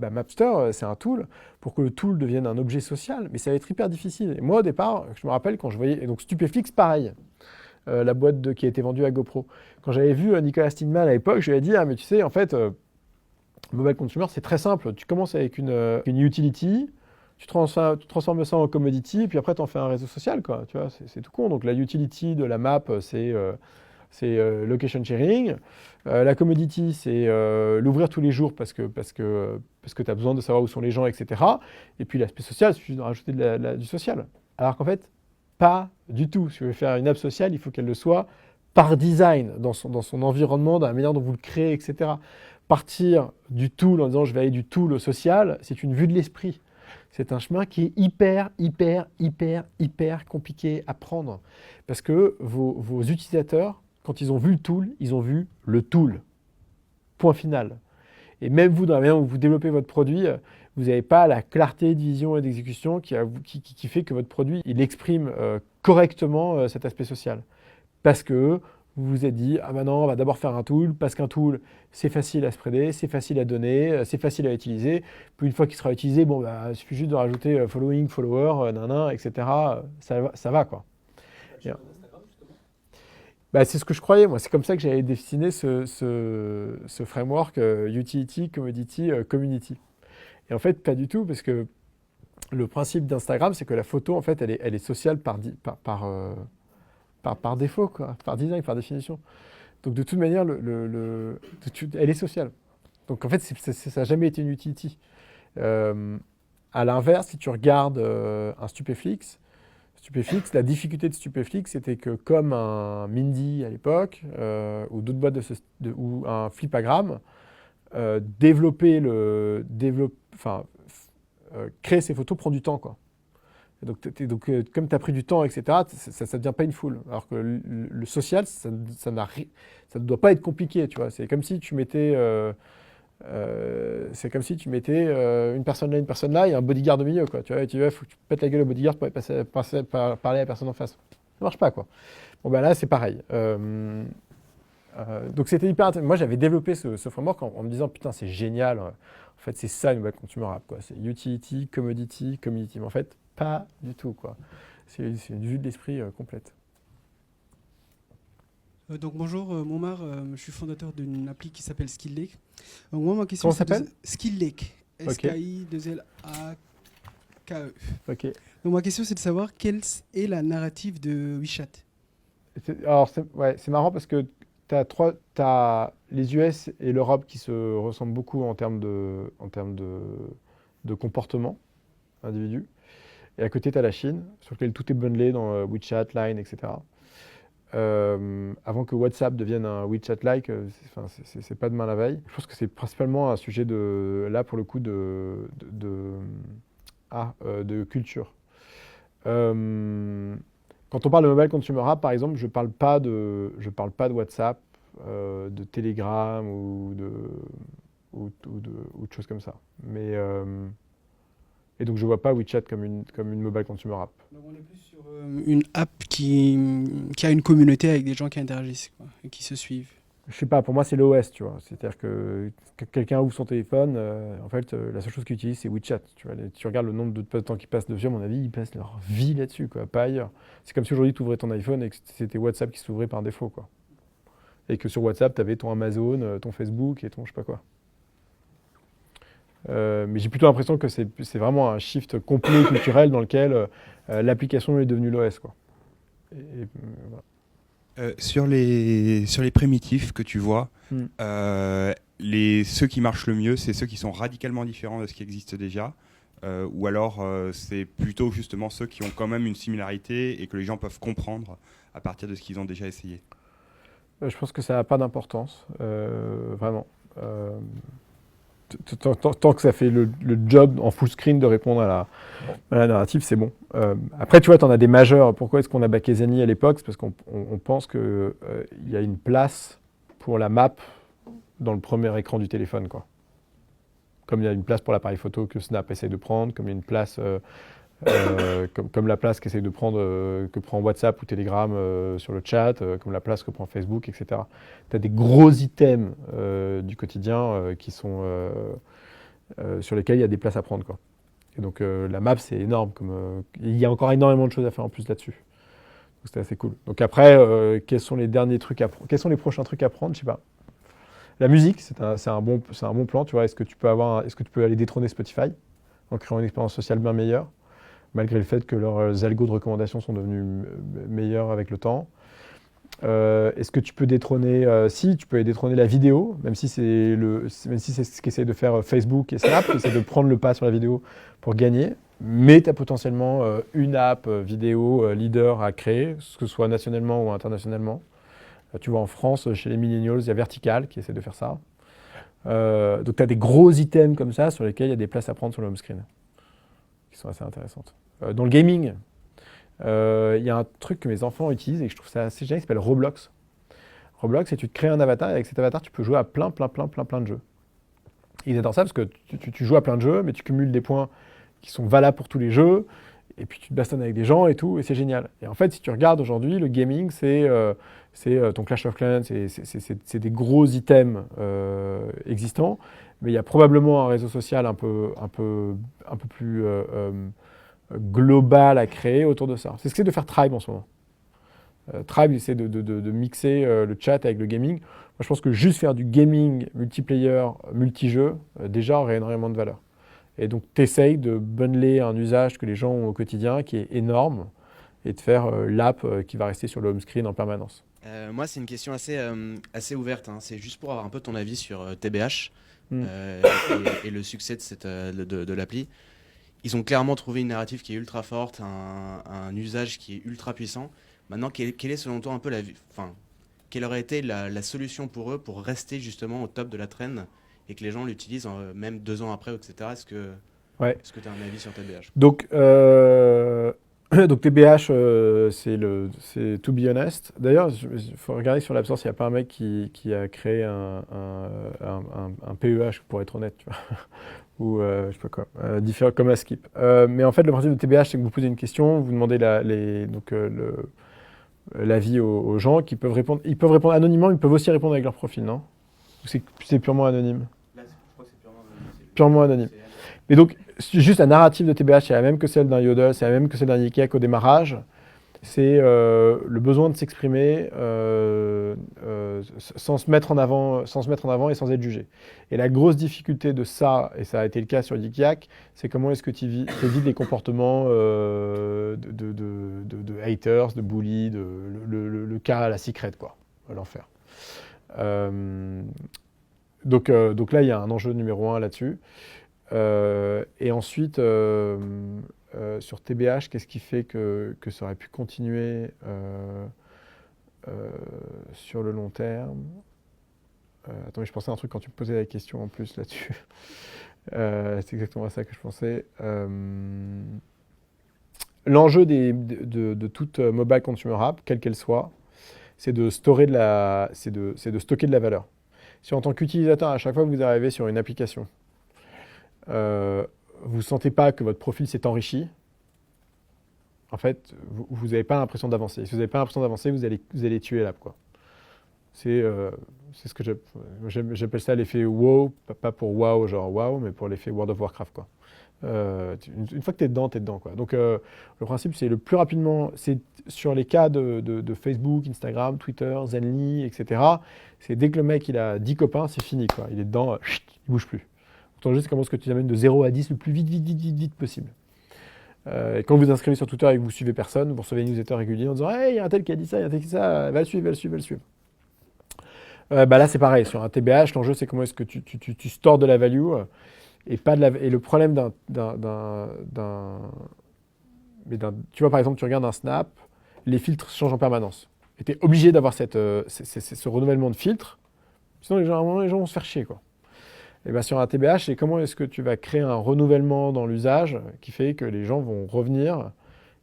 Mapster, c'est un tool pour que le tool devienne un objet social, mais ça va être hyper difficile. Et moi, au départ, je me rappelle quand je voyais... Et donc Stupéflix, pareil. La boîte qui a été vendue à GoPro. Quand j'avais vu Nicolas Steinman à l'époque, je lui ai dit, ah mais tu sais, en fait, mobile consumer, c'est très simple. Tu commences avec une utility, tu transformes ça en commodity, et puis après, tu en fais un réseau social, quoi. Tu vois, c'est tout con. Donc la utility de la map, c'est location sharing. La commodity, c'est l'ouvrir tous les jours parce que tu as besoin de savoir où sont les gens, etc. Et puis l'aspect social, il suffit de rajouter du social. Alors qu'en fait, pas du tout. Si vous voulez faire une app sociale, il faut qu'elle le soit par design, dans son environnement, dans la manière dont vous le créez, etc. Partir du tool en disant je vais aller du tool au social, c'est une vue de l'esprit. C'est un chemin qui est hyper compliqué à prendre. Parce que vos utilisateurs, quand ils ont vu le tool, ils ont vu le tool. Point final. Et même vous, dans la manière dont vous développez votre produit, vous n'avez pas la clarté de vision et d'exécution qui fait que votre produit, il exprime correctement cet aspect social. Parce que vous vous êtes dit, ah ben non, on va d'abord faire un tool, parce qu'un tool, c'est facile à spreader, c'est facile à donner, c'est facile à utiliser. Puis une fois qu'il sera utilisé, bon, il suffit juste de rajouter following, follower, etc. Ça va, quoi. C'est ce que je croyais, moi. C'est comme ça que j'avais dessiné ce framework utility, commodity, community. Et en fait, pas du tout, parce que le principe d'Instagram, c'est que la photo, en fait, elle est sociale par défaut, quoi, par design, par définition. Donc de toute manière, elle est sociale. Donc en fait, ça n'a jamais été une utility. À l'inverse, si tu regardes un Stupéflix, la difficulté de Stupéflix, c'était que comme un Mindy à l'époque, ou d'autres boîtes ou un Flipagram, créer ces photos prend du temps, quoi. Et donc, comme tu as pris du temps, etc., ça ne devient pas une foule. Alors que le social, ça ne doit pas être compliqué, tu vois. C'est comme si tu mettais, une personne là, et un bodyguard au milieu, quoi. Tu vois, il faut que tu pètes la gueule au bodyguard pour parler à la personne en face. Ça ne marche pas, quoi. Bon, là, c'est pareil. Donc, c'était hyper intéressant. Moi, j'avais développé ce framework en me disant, putain, c'est génial. En fait, c'est ça une boîte consumer app, quoi. C'est utility, commodity, community. Mais en fait, pas du tout, quoi. C'est une vue de l'esprit complète. Donc bonjour, Momar, je suis fondateur d'une appli qui s'appelle Skill Lake. Donc moi, ma question, comment ça s'appelle Skill Lake. Okay. SKI2LAKE. Ok. Donc ma question, c'est de savoir quelle est la narrative de WeChat. Alors, c'est marrant parce que t'as les US et l'Europe qui se ressemblent beaucoup en termes de comportement individu. Et à côté, tu as la Chine, sur laquelle tout est bundlé dans WeChat, Line, etc. Avant que WhatsApp devienne un WeChat-like, c'est pas demain la veille. Je pense que c'est principalement un sujet là pour le coup, de culture. Quand on parle de mobile consumer app, par exemple, je parle pas de WhatsApp, de Telegram ou de choses comme ça. Et donc je vois pas WeChat comme une mobile consumer app. Donc on est plus sur une app qui a une communauté avec des gens qui interagissent, quoi, et qui se suivent. Je sais pas, pour moi c'est l'OS, tu vois. C'est-à-dire que quelqu'un ouvre son téléphone, en fait, la seule chose qu'il utilise c'est WeChat. Tu vois. Tu regardes le nombre de temps qu'ils passent dessus, à mon avis, ils passent leur vie là-dessus, quoi, pas ailleurs. C'est comme si aujourd'hui tu ouvrais ton iPhone et que c'était WhatsApp qui s'ouvrait par défaut, quoi. Et que sur WhatsApp, tu avais ton Amazon, ton Facebook et ton je sais pas quoi. Mais j'ai plutôt l'impression que c'est vraiment un shift complet culturel dans lequel l'application est devenue l'OS, quoi. Voilà. Sur les primitifs que tu vois, Mm. ceux qui marchent le mieux, c'est ceux qui sont radicalement différents de ce qui existe déjà, ou alors c'est plutôt justement ceux qui ont quand même une similarité et que les gens peuvent comprendre à partir de ce qu'ils ont déjà essayé. Je pense que ça n'a pas d'importance, vraiment. Tant que ça fait le job en full screen de répondre à la narrative, c'est bon. Après, tu vois, tu en as des majeurs. Pourquoi est-ce qu'on a backé Zenny à l'époque? C'est parce qu'on pense qu'il y a une place pour la map dans le premier écran du téléphone, quoi. Comme il y a une place pour l'appareil photo que Snap essaie de prendre, comme il y a une place, comme la place qu'essaie de prendre, que prend WhatsApp ou Telegram sur le chat, comme la place que prend Facebook, etc. Tu as des gros items du quotidien qui sont, sur lesquels il y a des places à prendre, quoi. Et donc la map, c'est énorme. Il y a encore énormément de choses à faire en plus là-dessus. Donc c'était assez cool. Donc après, quels sont les derniers trucs quels sont les prochains trucs à prendre? Je sais pas. La musique, c'est un bon plan. Tu vois, est-ce que tu peux aller détrôner Spotify en créant une expérience sociale bien meilleure, malgré le fait que leurs algos de recommandation sont devenus meilleurs avec le temps? Est-ce que tu peux détrôner si, tu peux détrôner la vidéo, même si c'est ce qu'essaie de faire Facebook et Snap, qui essaie de prendre le pas sur la vidéo pour gagner, mais tu as potentiellement une app vidéo leader à créer, que ce soit nationalement ou internationalement. Tu vois, en France, chez les millennials, il y a Vertical qui essaie de faire ça. Donc tu as des gros items comme ça sur lesquels il y a des places à prendre sur le home screen, qui sont assez intéressantes. Dans le gaming, il y a un truc que mes enfants utilisent et que je trouve ça assez génial, qui s'appelle Roblox. Roblox, c'est tu te crées un avatar et avec cet avatar, tu peux jouer à plein de jeux. Et ils adorent ça parce que tu joues à plein de jeux, mais tu cumules des points qui sont valables pour tous les jeux, et puis tu te bastonnes avec des gens et tout, et c'est génial. Et en fait, si tu regardes aujourd'hui, le gaming, c'est ton Clash of Clans, c'est des gros items existants, mais il y a probablement un réseau social un peu plus global à créer autour de ça. C'est ce que c'est de faire Tribe en ce moment. Tribe essaie de mixer le chat avec le gaming. Moi, je pense que juste faire du gaming multiplayer, multijeu, déjà aurait énormément de valeur. Et donc, tu essayes de bundler un usage que les gens ont au quotidien qui est énorme et de faire l'app qui va rester sur le home screen en permanence. Moi, c'est une question assez ouverte, hein. C'est juste pour avoir un peu ton avis sur TBH et le succès de l'appli. Ils ont clairement trouvé une narrative qui est ultra forte, un usage qui est ultra puissant. Maintenant, quelle est selon toi un peu quelle aurait été la solution pour eux pour rester justement au top de la trend et que les gens l'utilisent même 2 ans après, etc. Est-ce que tu as un avis sur TBH? Donc TBH, c'est To Be Honest. D'ailleurs, il faut regarder sur l'App Store s'il n'y a pas un mec qui a créé un PEH, pour être honnête, tu vois. Ou je sais pas quoi, différent comme la skip. Mais en fait, le principe de TBH, c'est que vous posez une question, vous demandez l'avis aux gens qui peuvent répondre. Ils peuvent répondre anonymement, ils peuvent aussi répondre avec leur profil, non? Ou c'est purement anonyme? Là, je crois que c'est purement anonyme. Purement anonyme. Mais donc, juste la narrative de TBH, c'est la même que celle d'un Yodel, c'est la même que celle d'un Yikyak au démarrage. C'est le besoin de s'exprimer sans se mettre en avant et sans être jugé. Et la grosse difficulté de ça, et ça a été le cas sur Yikyak, c'est comment est-ce que tu vis des comportements de haters, de bullies, le cas à la secrète, quoi, l'enfer. Donc là, il y a un enjeu numéro 1 là-dessus. Et ensuite, sur TBH, qu'est-ce qui fait que ça aurait pu continuer sur le long terme? Attends, mais je pensais à un truc quand tu me posais la question en plus là-dessus. C'est exactement à ça que je pensais. L'enjeu de toute mobile consumer app, quelle qu'elle soit, c'est de stocker de la valeur. Si en tant qu'utilisateur, à chaque fois que vous arrivez sur une application, vous ne sentez pas que votre profil s'est enrichi, en fait, vous n'avez pas l'impression d'avancer. Si vous n'avez pas l'impression d'avancer, vous allez tuer l'app, quoi. C'est ce que j'appelle ça l'effet wow, pas pour wow, genre wow, mais pour l'effet World of Warcraft, quoi. Une fois que tu es dedans, quoi. Donc, le principe, c'est le plus rapidement, c'est sur les cas de Facebook, Instagram, Twitter, Zenly, etc. C'est dès que le mec il a 10 copains, c'est fini, quoi. Il est dedans, il bouge plus. Autant juste comment est-ce que tu amènes de 0 à 10 le plus vite possible. Et quand vous vous inscrivez sur Twitter et que vous suivez personne, vous recevez des newsletters réguliers en disant hey, il y a un tel qui a dit ça, il y a un tel qui a dit ça, va le suivre. Là, c'est pareil. Sur un TBH, l'enjeu, c'est comment est-ce que tu stores de la value et pas de la. Et le problème tu vois, par exemple, tu regardes un Snap, les filtres changent en permanence. Et tu es obligé d'avoir ce renouvellement de filtres. Sinon, les gens vont se faire chier, quoi. Et bien, sur un TBH, c'est comment est-ce que tu vas créer un renouvellement dans l'usage qui fait que les gens vont revenir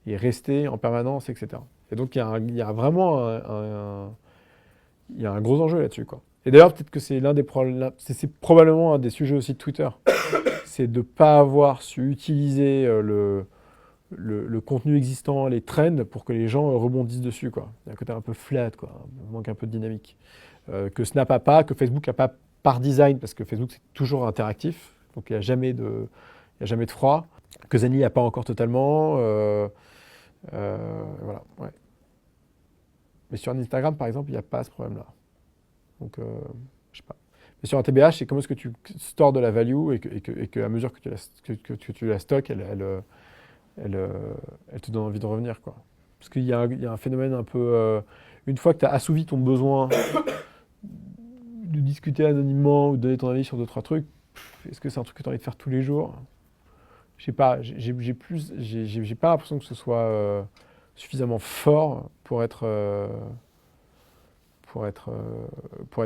et rester en permanence, etc. Et donc, il y a vraiment il y a un gros enjeu là-dessus, quoi. Et d'ailleurs, peut-être que c'est c'est probablement un des sujets aussi de Twitter. C'est de ne pas avoir su utiliser le contenu existant, les trends, pour que les gens rebondissent dessus, quoi. Il y a un côté un peu flat, quoi. Il manque un peu de dynamique. Que Snap n'a pas, que Facebook n'a pas par design, parce que Facebook, c'est toujours interactif. Donc, il n'y a jamais de froid. Que Zenly n'a pas encore totalement. Voilà, ouais. Mais sur un Instagram, par exemple, il n'y a pas ce problème-là. Donc, je sais pas. Mais sur un TBH, c'est comment est-ce que tu stores de la value et que à mesure que tu la stockes, elle te donne envie de revenir, quoi. Parce qu'il y a un phénomène un peu... une fois que tu as assouvi ton besoin de discuter anonymement ou de donner ton avis sur 2-3 trucs, est-ce que c'est un truc que tu as envie de faire tous les jours? Je sais pas. J'ai pas l'impression que ce soit suffisamment fort pour être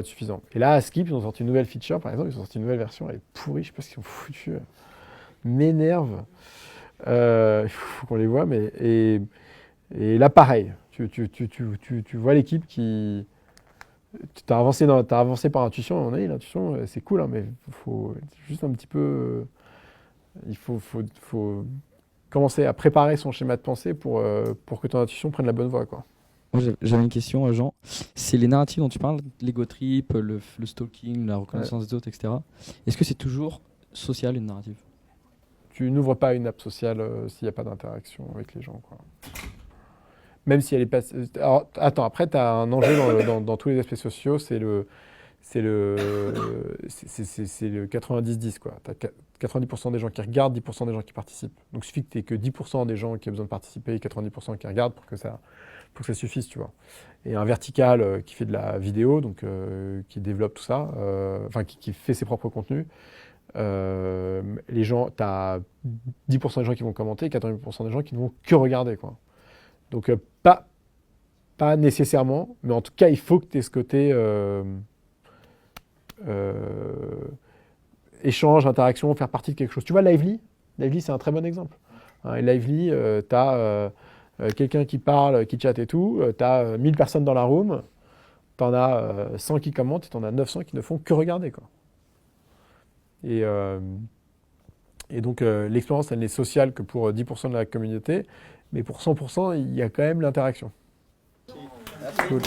suffisant. Et là, à Skip, ils ont sorti une nouvelle feature, par exemple, ils ont sorti une nouvelle version, elle est pourrie, je sais pas ce qu'ils ont foutu. M'énerve. Il faut qu'on les voit, mais et là, pareil. Tu vois l'équipe qui... T'as avancé par intuition, on a dit, l'intuition, c'est cool, hein, mais il faut juste un petit peu... il faut commencer à préparer son schéma de pensée pour que ton intuition prenne la bonne voie, quoi. Moi, j'avais une question, Jean. C'est les narratifs dont tu parles, l'ego trip, le stalking, la reconnaissance des autres, etc. Est-ce que c'est toujours social, une narrative? Tu n'ouvres pas une app sociale s'il n'y a pas d'interaction avec les gens, quoi. Même si elle est pas... Alors, attends, après, tu as un enjeu dans tous les aspects sociaux, c'est le 90-10, quoi. Tu as 90% des gens qui regardent, 10% des gens qui participent. Donc, il suffit que tu n'aies que 10% des gens qui ont besoin de participer et 90% qui regardent pour que ça suffise, tu vois. Et un vertical qui fait de la vidéo, donc qui développe tout ça, enfin, qui fait ses propres contenus. Les gens, tu as 10% des gens qui vont commenter et 90% des gens qui ne vont que regarder, quoi. Donc, pas nécessairement, mais en tout cas, il faut que tu aies ce côté échange, interaction, faire partie de quelque chose. Tu vois, Lively, c'est un très bon exemple. Hein, et Lively, tu as quelqu'un qui parle, qui chatte et tout, tu as 1000 personnes dans la room, tu en as 100 qui commentent et tu en as 900 qui ne font que regarder, quoi. Et donc, l'expérience, elle n'est sociale que pour 10% de la communauté, mais pour 100%, il y a quand même l'interaction. Cool.